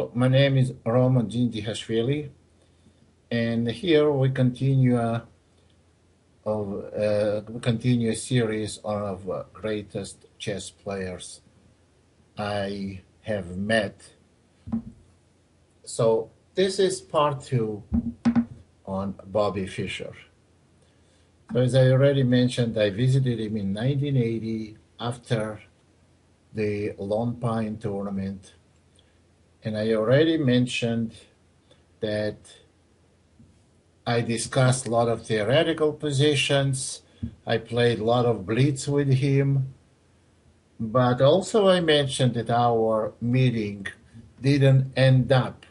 So my name is Roman Dzindiashvili, and here we continue a series of greatest chess players I have met. So this is part 2 on Bobby Fischer. So as I already mentioned, I visited him in 1980 after the Lone Pine tournament. And I already mentioned that I discussed a lot of theoretical positions. I played a lot of blitz with him. But also I mentioned that our meeting didn't end up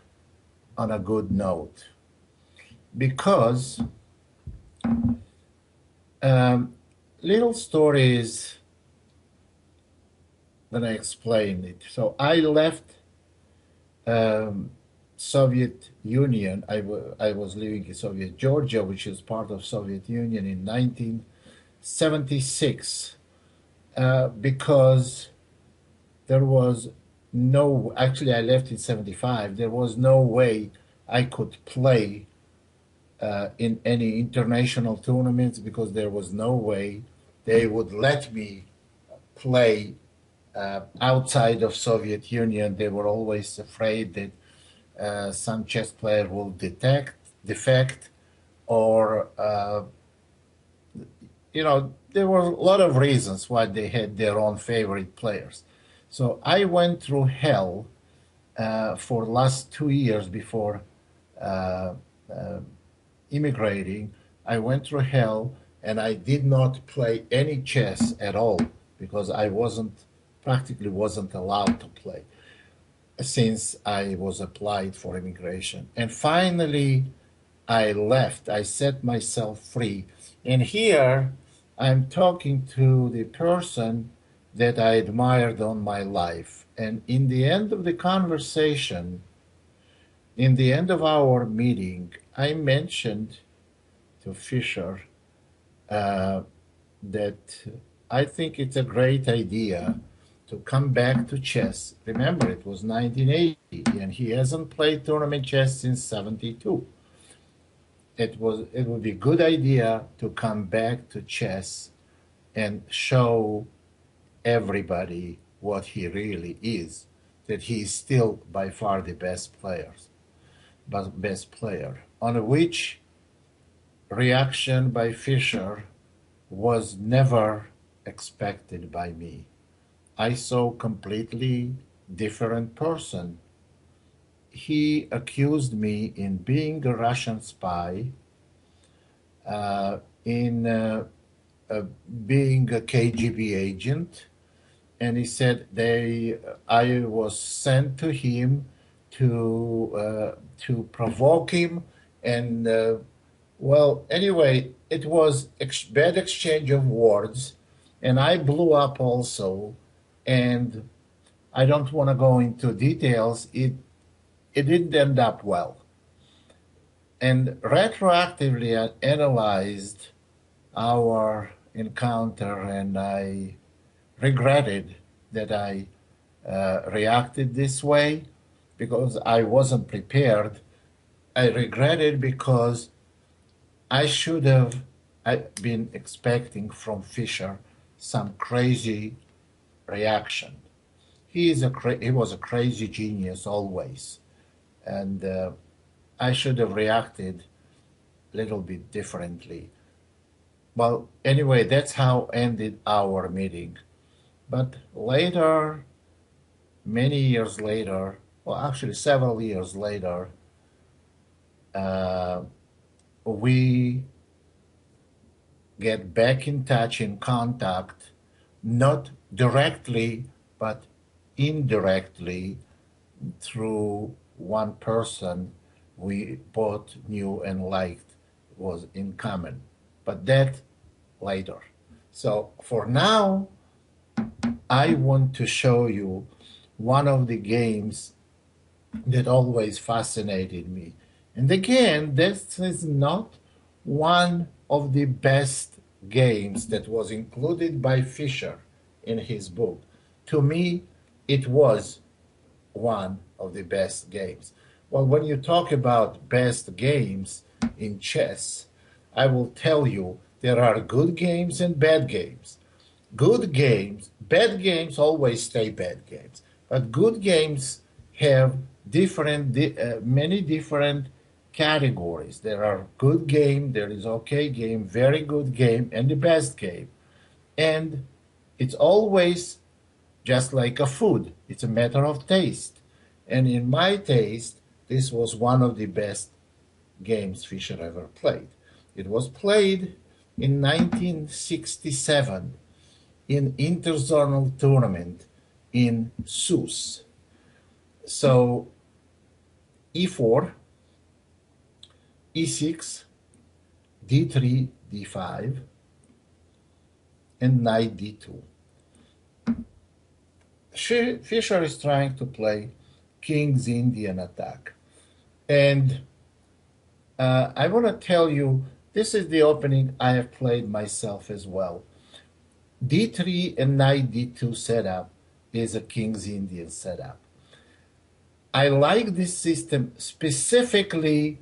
on a good note because little stories when I explain it. So I left Soviet Union. I was living in Soviet Georgia, which is part of Soviet Union, in 1976 because there was no, actually I left in 75, there was no way I could play in any international tournaments because there was no way they would let me play outside of Soviet Union. They were always afraid that some chess player will defect, or there were a lot of reasons why they had their own favorite players. So I went through hell for the last 2 years before immigrating. I went through hell, and I did not play any chess at all because I practically wasn't allowed to play since I was applied for immigration. And finally, I left. I set myself free. And here, I'm talking to the person that I admired all my life. And in the end of the conversation, in the end of our meeting, I mentioned to Fischer that I think it's a great idea to come back to chess. Remember, it was 1980, and he hasn't played tournament chess since 72. It would be a good idea to come back to chess and show everybody what he really is, that he is still by far the best player. On which reaction by Fischer was never expected by me. I saw a completely different person. He accused me in being a Russian spy, in being a KGB agent, and he said I was sent to him to provoke him, and anyway, it was bad exchange of words, and I blew up also. And I don't want to go into details. It didn't end up well. And retroactively, I analyzed our encounter, and I regretted that I reacted this way because I wasn't prepared. I regretted because I should have been expecting from Fischer some crazy reaction. He was a crazy genius always, and I should have reacted a little bit differently. Well, anyway, that's how ended our meeting. But later, many years later, well, actually several years later, we get back in touch, in contact, not directly, but indirectly through one person we both knew and liked was in common. But that later. So for now, I want to show you one of the games that always fascinated me. And again, this is not one of the best games that was included by Fischer in his book. To me, it was one of the best games. Well, when you talk about best games in chess, I will tell you there are good games and bad games. Good games, bad games always stay bad games, but good games have many different categories. There are good game, there is okay game, very good game, and the best game. And it's always just like a food. It's a matter of taste. And in my taste, this was one of the best games Fischer ever played. It was played in 1967 in interzonal tournament in Sousse. So e4, e6, d3, d5, and knight d2. Fischer is trying to play King's Indian attack. And I want to tell you, this is the opening I have played myself as well. d3 and knight d2 setup is a King's Indian setup. I like this system specifically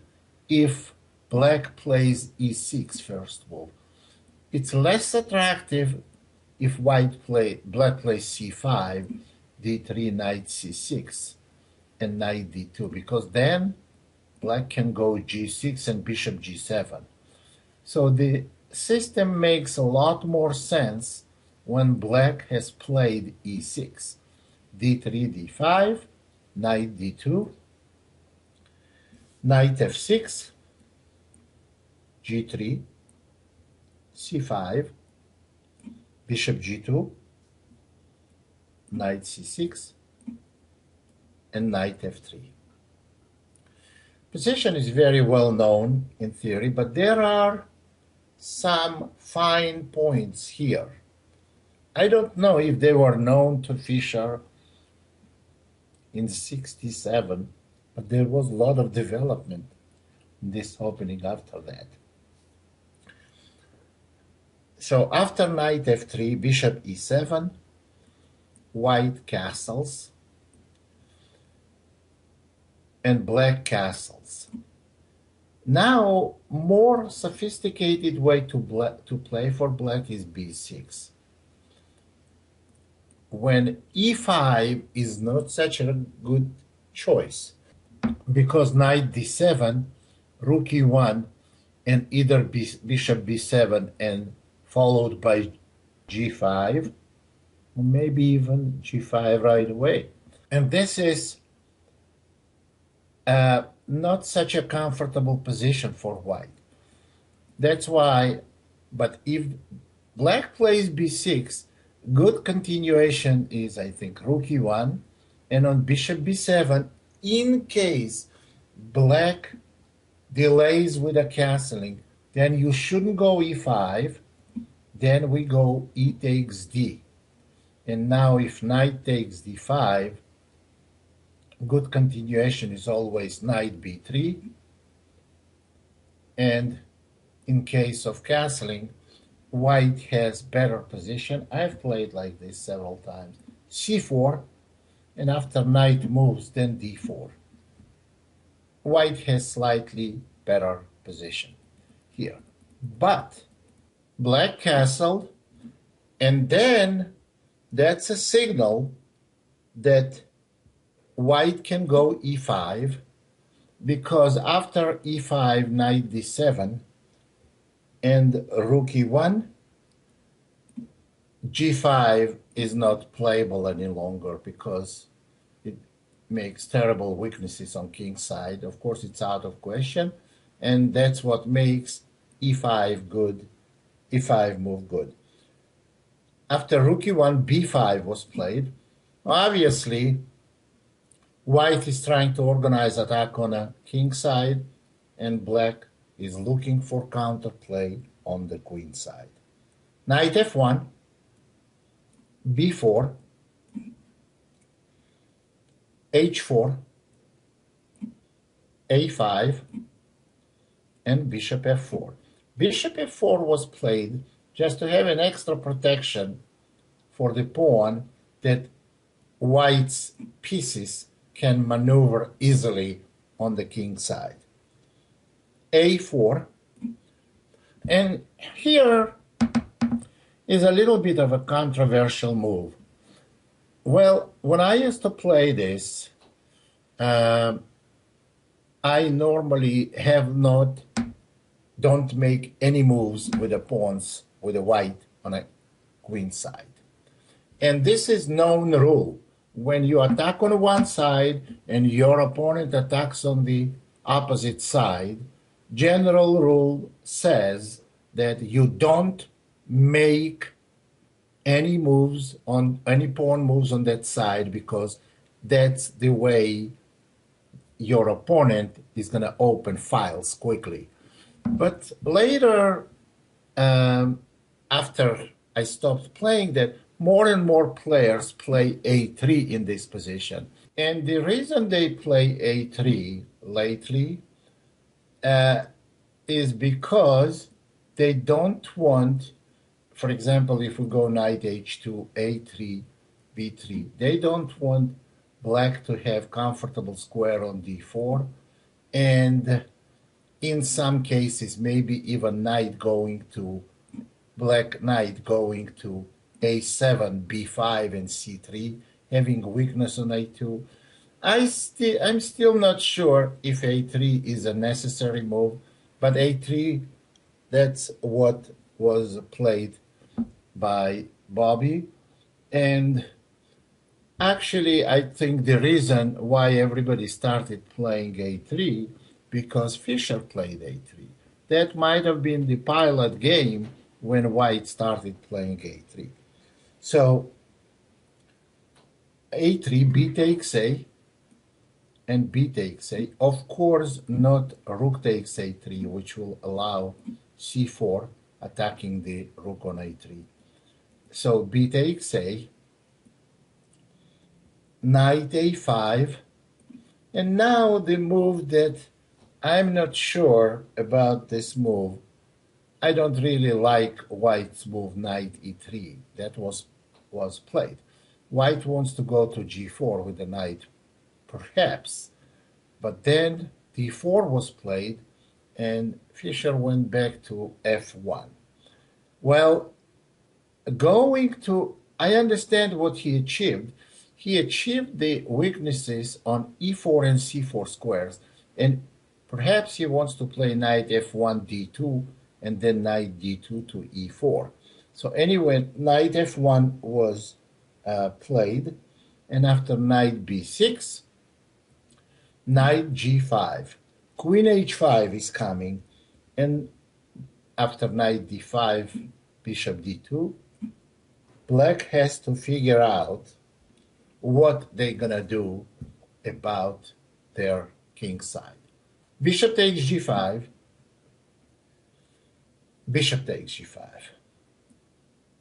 if black plays e6 first move. It's less attractive if black plays c5, d3, knight c6, and knight d2, because then black can go g6 and bishop g7. So the system makes a lot more sense when black has played e6, d3, d5, knight d2, knight f6, g3, c5, bishop g2, knight c6, and knight f3. Position is very well known in theory, but there are some fine points here. I don't know if they were known to Fischer in '67, but there was a lot of development in this opening after that. So after knight f3, bishop e7, white castles, and black castles. Now, more sophisticated way to play for black is b6. When e5 is not such a good choice, because knight d7, rook e1, and either bishop b7 and followed by g5, or maybe even g5 right away. And this is not such a comfortable position for white. That's why, but if black plays b6, good continuation is, I think, rook e1, and on bishop b7, in case black delays with a castling, then you shouldn't go e5, then we go e takes d. And now if knight takes d5, good continuation is always knight b3, and in case of castling, white has better position. I've played like this several times. c4, and after knight moves, then d4. White has slightly better position here. But black castled, and then that's a signal that white can go e5, because after e5, knight d7, and rook e1, g5 is not playable any longer because it makes terrible weaknesses on king's side. Of course, it's out of question, and that's what makes e5 good, e5 move good. After rook e1, b5 was played. Obviously, white is trying to organize attack on a king side, and black is looking for counterplay on the queen side. Knight f1, b4, h4, a5, and bishop f4. Bishop f4 was played just to have an extra protection for the pawn, that white's pieces can maneuver easily on the king side. A4. And here is a little bit of a controversial move. Well, when I used to play this, I normally don't make any moves with the pawns with the white on a queen side. And this is known rule. When you attack on one side and your opponent attacks on the opposite side, general rule says that you don't make any moves on any pawn moves on that side, because that's the way your opponent is going to open files quickly. But later, after I stopped playing that, more and more players play A3 in this position. And the reason they play A3 lately is because they don't want, for example, if we go knight H2, A3, B3, they don't want black to have comfortable square on D4, and in some cases, maybe even black knight going to A7, B5, and C3, having weakness on A2. I'm still not sure if A3 is a necessary move, but A3, that's what was played by Bobby. And actually, I think the reason why everybody started playing A3, because Fischer played A3. That might have been the pilot game when White started playing A3. So A3, B takes A, and B takes A. Of course, not rook takes A3, which will allow C4 attacking the rook on A3. So B takes A, knight A5, and now the move that I'm not sure about this move. I don't really like White's move, knight E3. That was played. White wants to go to G4 with the knight, perhaps, but then D4 was played, and Fischer went back to F1. Well, I understand what he achieved. He achieved the weaknesses on E4 and C4 squares, and perhaps he wants to play knight F1, D2, and then knight D2 to E4. So anyway, knight F1 was played, and after knight B6, knight G5, queen H5 is coming, and after knight D5, bishop D2, black has to figure out what they're gonna do about their king side. Bishop takes G5, bishop takes G5.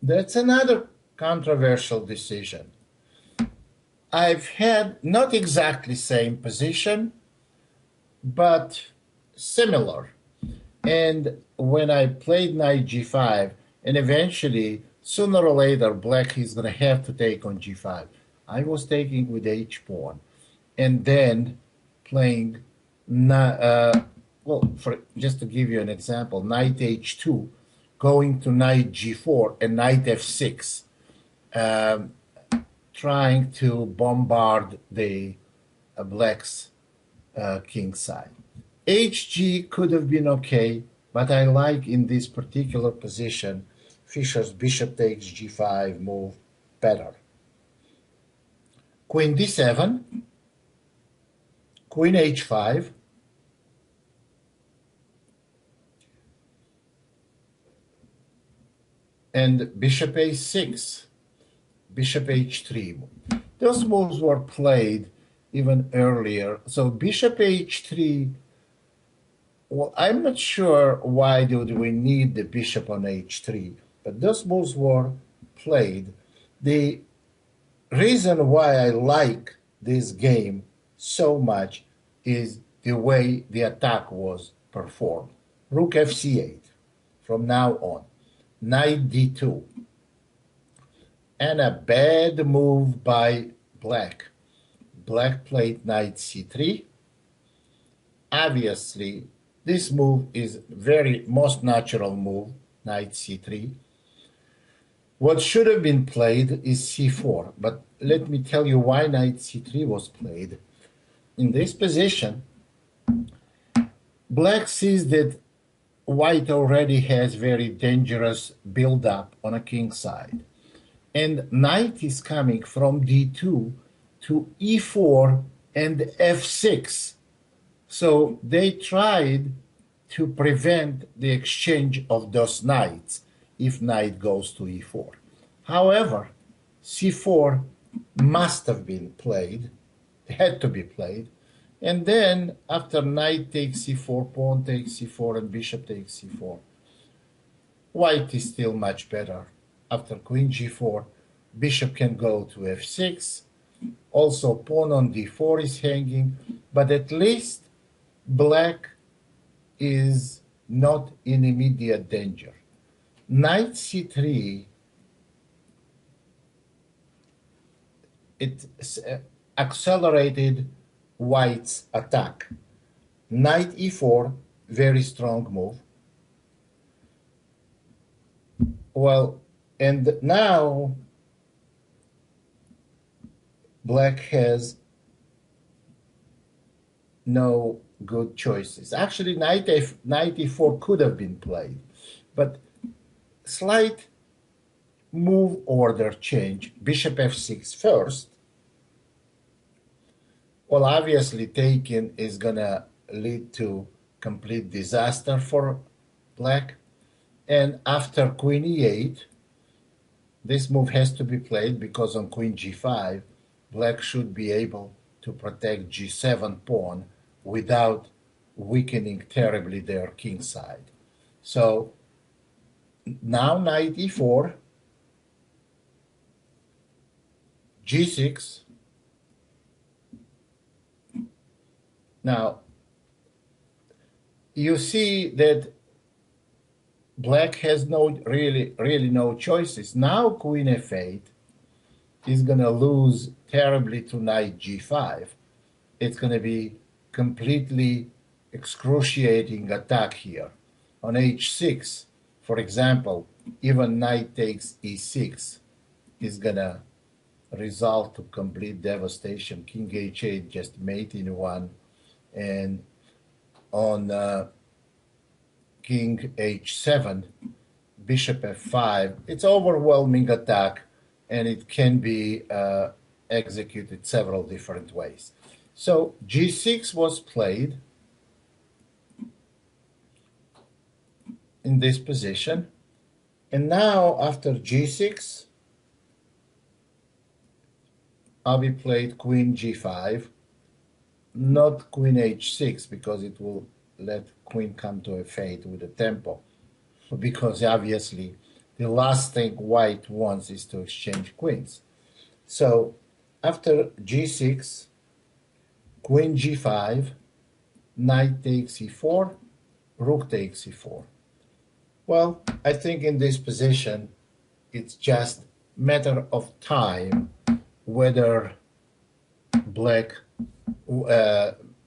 That's another controversial decision. I've had not exactly same position, but similar. And when I played knight G5, and eventually, sooner or later, black is going to have to take on G5. I was taking with H pawn, and then playing, just to give you an example, knight H2, going to knight G4 and knight F6, trying to bombard the black's king side. HG could have been okay, but I like in this particular position Fischer's bishop takes G5 move better. Queen D7, queen H5, and bishop A6, bishop H3. Those moves were played even earlier. So bishop H3, well, I'm not sure why do we need the bishop on H3, but those moves were played. The reason why I like this game so much is the way the attack was performed. Rook Fc8 from now on. Knight D2. And a bad move by black. black played knight c3. Obviously, this move is very most natural move, knight c3. What should have been played is c4, but let me tell you why knight c3 was played. In this position, black sees that white already has very dangerous build-up on a king side. And knight is coming from d2 to e4 and f6. So they tried to prevent the exchange of those knights if knight goes to e4. However, c4 must have been played, had to be played, and then after knight takes c4, pawn takes c4, and bishop takes c4, white is still much better. After queen g4, bishop can go to f6, also pawn on d4 is hanging, but at least black is not in immediate danger. Knight c3, it accelerated white's attack. Knight e4, very strong move. Well, and now black has no good choices. Actually, knight e4 could have been played, but slight move order change, bishop f6 first. Well, obviously taking is gonna lead to complete disaster for black. And after queen e8, this move has to be played because on queen g5, black should be able to protect g7 pawn without weakening terribly their king side. So now knight e4, g6. Now, you see that black has really no choices. Now queen f8 is going to lose terribly to knight g5. It's going to be completely excruciating attack here. On h6, for example, even knight takes e6 is going to result to complete devastation. King h8 just mate in one, and on king h7, bishop f5, it's overwhelming attack, and it can be executed several different ways. So g6 was played in this position, and now after g6, I'll be played queen g5, not queen h6, because it will let queen come to f8 with a tempo, because obviously the last thing white wants is to exchange queens. So after g6, queen g5, knight takes e4, rook takes e4. Well, I think in this position, it's just matter of time whether black,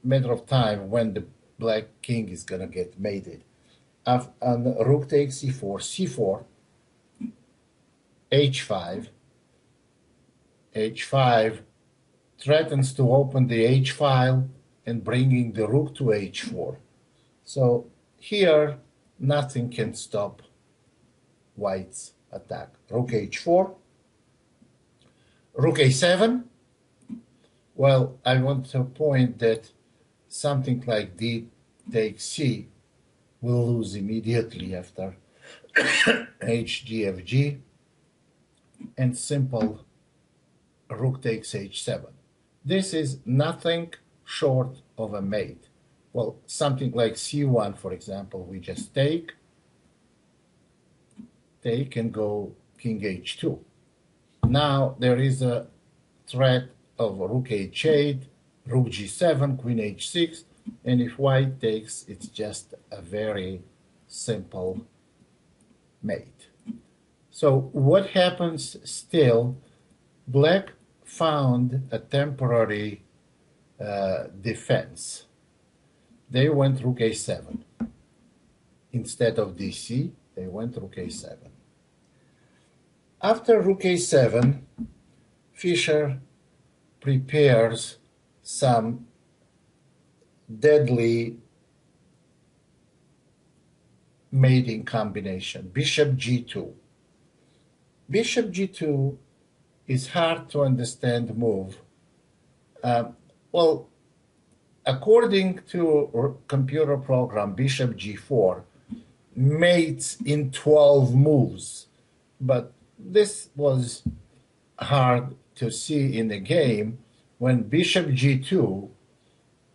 matter of time when the black king is going to get mated. And rook takes e4, c4, h5. h5 threatens to open the h file and bringing the rook to h4. So here, nothing can stop white's attack. Rook h4, rook a7. Well, I want to point that something like d takes c will lose immediately after h, and simple rook takes h7. This is nothing short of a mate. Well, something like c1, for example, we just take and go king h2. Now there is a threat of rook h8, rook g7, queen h6, and if white takes, it's just a very simple mate. So what happens still? Black found a temporary defense. They went rook a7. Instead of dc, they went rook a7. After rook a7, Fischer prepares some deadly mating combination, bishop g2. Bishop g2 is hard to understand move. Well, according to a computer program, bishop g4 mates in 12 moves, but this was hard to see in the game. When bishop g2,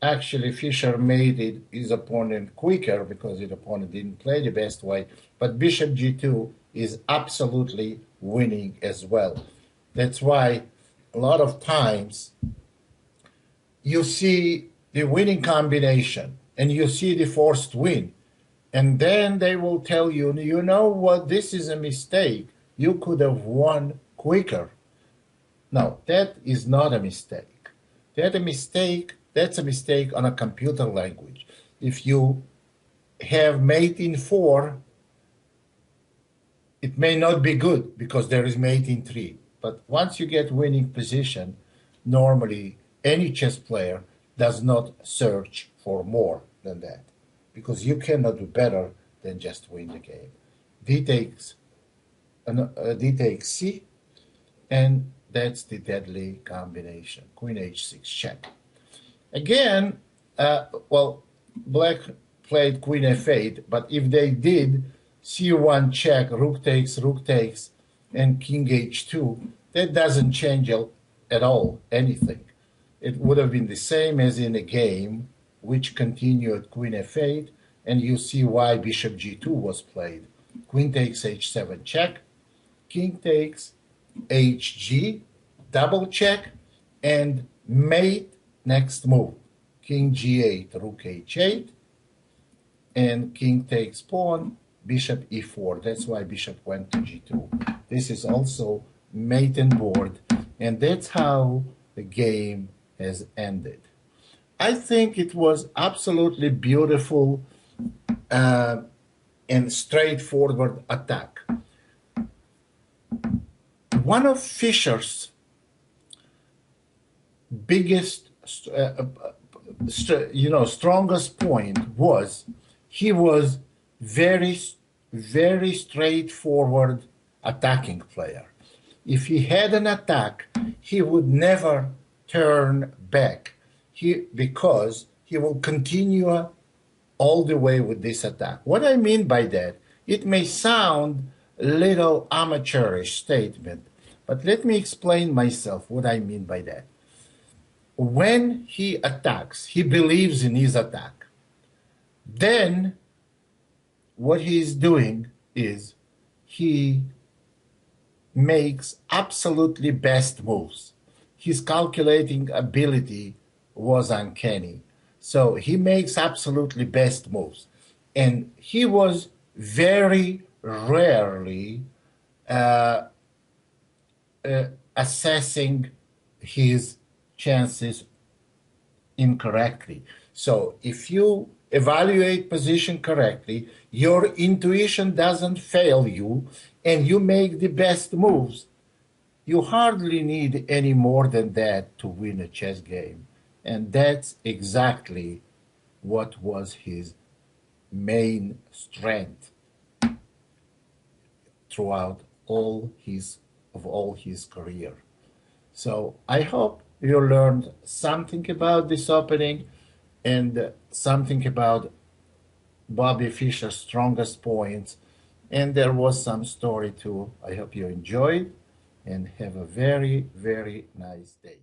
actually Fischer made his opponent quicker because his opponent didn't play the best way, but bishop g2 is absolutely winning as well. That's why a lot of times you see the winning combination and you see the forced win, and then they will tell you, you know what, this is a mistake. You could have won quicker. No, that is not a mistake. That's a mistake on a computer language. If you have mate in 4, it may not be good because there is mate in 3. But once you get winning position, normally any chess player does not search for more than that, because you cannot do better than just win the game. D takes c, and that's the deadly combination. Queen h6 check. Again, well, black played queen f8, but if they did c1 check, rook takes, and king h2, that doesn't change at all anything. It would have been the same as in a game, which continued queen f8, and you see why bishop g2 was played. Queen takes h7 check, king takes hg, double check, and mate next move. King g8, rook h8, and king takes pawn, bishop e4. That's why bishop went to g2. This is also mate and board, and that's how the game has ended. I think it was absolutely beautiful and straightforward attack. One of Fischer's biggest, strongest point was he was very straightforward attacking player. If he had an attack, he would never turn back because he will continue all the way with this attack. What I mean by that, it may sound a little amateurish statement, but let me explain myself what I mean by that. When he attacks, he believes in his attack. Then what he is doing is he makes absolutely best moves. His calculating ability was uncanny. So he makes absolutely best moves. And he was very rarely assessing his chances incorrectly. So if you evaluate position correctly, your intuition doesn't fail you, and you make the best moves, you hardly need any more than that to win a chess game. And that's exactly what was his main strength throughout all his career. So I hope you learned something about this opening and something about Bobby Fischer's strongest points. And there was some story too. I hope you enjoyed and have a very, very nice day.